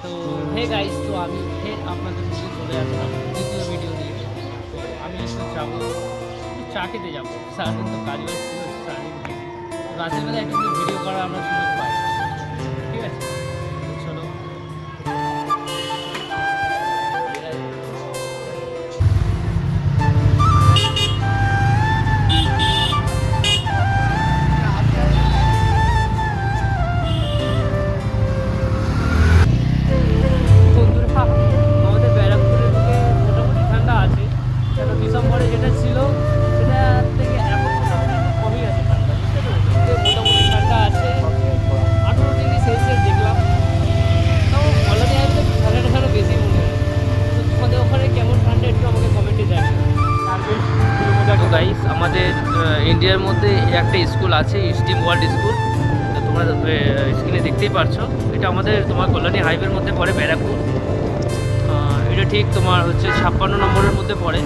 তো hey guys, তো আমি ফের আপনাদের মধ্যে চলে আসলাম দ্বিতীয় ভিডিও নিয়ে। তো আমি একটু যাবো, একটু চা খেতে যাবো। সারাদিন তো কাজ বাজ ছিল, সারাদিন বিজি। রাতের বেলা একটু ভিডিও করার আমরা সুযোগ পাই, ঠিক আছে? তো চলো। বন্ধুরা, আমাদের ব্যারাকপুরের দিকে মোটামুটি ঠান্ডা আছে। কেন ডিসেম্বরে যেটা ছিল সেটা থেকে এখন মোটামুটি একটু কমই আছে ঠান্ডা, বুঝতে পেরেছো? মোটামুটি ঠান্ডা আছে, 18 ডিগ্রি সেলসিয়াস দেখলাম। তাও কলকাতায় আসলে একটু ঠান্ডাটা ঠান্ডা বেশি মনে হয়। তো তোমাদের ওখানে কেমন ঠান্ডা একটু আমাকে কমেন্টে জানিও। তো গাইস, আমাদের ইন্ডিয়ার মধ্যে একটা স্কুল আছে, স্টিম ওয়ার্ল্ড স্কুল। তো তোমরা স্ক্রিনে দেখতেই পারছো, এটা আমাদের তোমার কল্যাণী হাইওয়ের মধ্যে পড়ে, ব্যারাকপুর। এটা ঠিক তোমার হচ্ছে 56 নম্বরের মধ্যে পড়ে।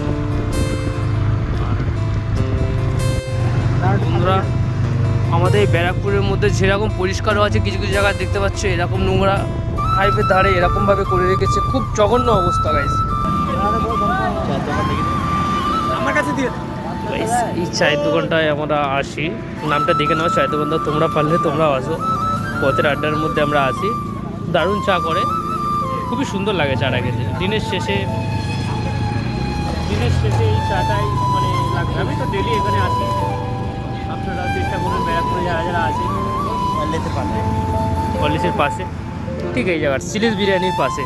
বন্ধুরা, আমাদের এই ব্যারাকপুরের মধ্যে যেরকম পরিষ্কারও আছে, কিছু কিছু জায়গায় দেখতে পাচ্ছ এরকম নোংরা হাইওয়ের ধারে এরকমভাবে করে রেখেছে। খুব জঘন্য অবস্থা গাইস। আমার কাছে দিয়ে এই চায়ের দোকানটায় আমরা আসি, নামটা দেখে নাও চায়ের দোকানটা। তোমরা পারলে তোমরাও আসো, পথের আড্ডার মধ্যে আমরা আসি। দারুণ চা করে, খুবই সুন্দর লাগে চাটা খেতে। দিনের শেষে এই চাটাই মানে লাগবে। আমি তো ডেলি এখানে আসি, আপনারা চেষ্টা করুন ব্যারাকপুরে যারা যারা আছে। কলেজের পাশে ঠিক এই জায়গার চিলিজ বিরিয়ানির পাশে।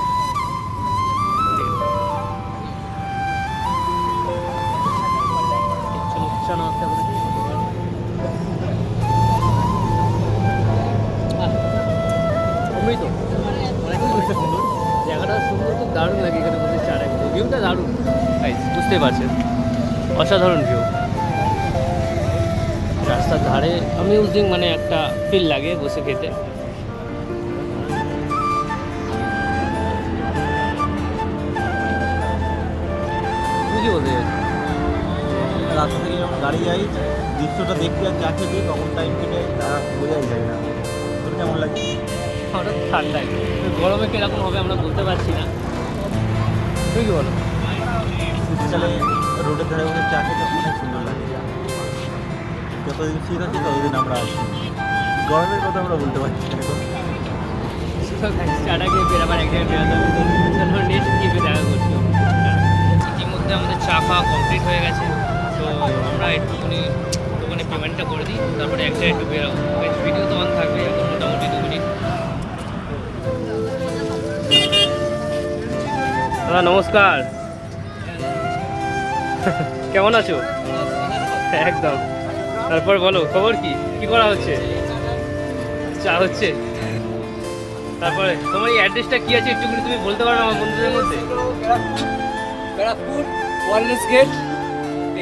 চলো একটা করে অমৃত, সুন্দর জায়গাটা, সুন্দর, খুব দারুণ লাগে এখানে বসে চাটা খেতে। ভিউটা দারুণ গাইস, বুঝতে পারছেন, অসাধারণ ভিউ। রাস্তার ধারে অ্যামিউজিং মানে একটা ফিল লাগে বসে খেতে। বুঝি বলতে চাইছি। রাস্তা থেকে যখন গাড়ি যাই, দৃশ্যটা দেখতে আর চা খেতে তখন টাইম কেটে তা বোঝাই যায় না। তোর কেমন লাগে? হঠাৎ ঠান্ডায়, গরমে কিরকম হবে আমরা বলতে পারছি না। তুমি কি বলো? শীতকালে রোডের ধারে বসে চা খেতে অনেক সুন্দর লাগে। যতদিন শীত আছে ততদিন আমরা আছি, গরমের কথা আমরা বলতে পারছি না এখন। চাটা খেয়ে ফের আবার এক জায়গায় বেরোতে হবে। তো নেক্সট গিয়ে দেখা করছি। ইতিমধ্যে আমাদের চা খাওয়া কমপ্লিট হয়ে গেছে। তো আমরা একটুখানি দোকানে পেমেন্টটা করে দিই, তারপরে এক জায়গায় একটু বেরোবো। ভিডিও তো অন থাকবে এখন মোটামুটি 2 মিনিট। দাদা নমস্কার, কেমন আছো? একদম। তারপর বলো খবর কি, কি করা হচ্ছে? চা হচ্ছে। তারপরে তোমার এই অ্যাড্রেসটা কি আছে একটুখানি তুমি বলতে পারবে আমার বন্ধুদের মধ্যে? ব্যারাকপুর ওয়ারলেস গেট,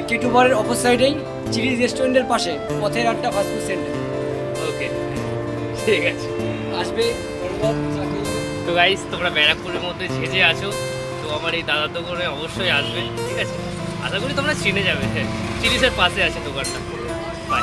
কেটু বারের অপর সাইডেই চিলি রেস্টুরেন্টের পাশে পথের আড্ডা ফাস্টফুড সেন্টার। ওকে, ঠিক আছে, আসবে ধন্যবাদ। চাকরি তো গাইস, তোমরা ব্যারাকপুরের মধ্যে ঝেঁঝে আছো, তো আমার এই দাদার দোকানে অবশ্যই আসবে, ঠিক আছে? আশা করি তোমরা চিনে যাবে। হ্যাঁ, চিলিসের পাশে আছে দোকানটা। বাই।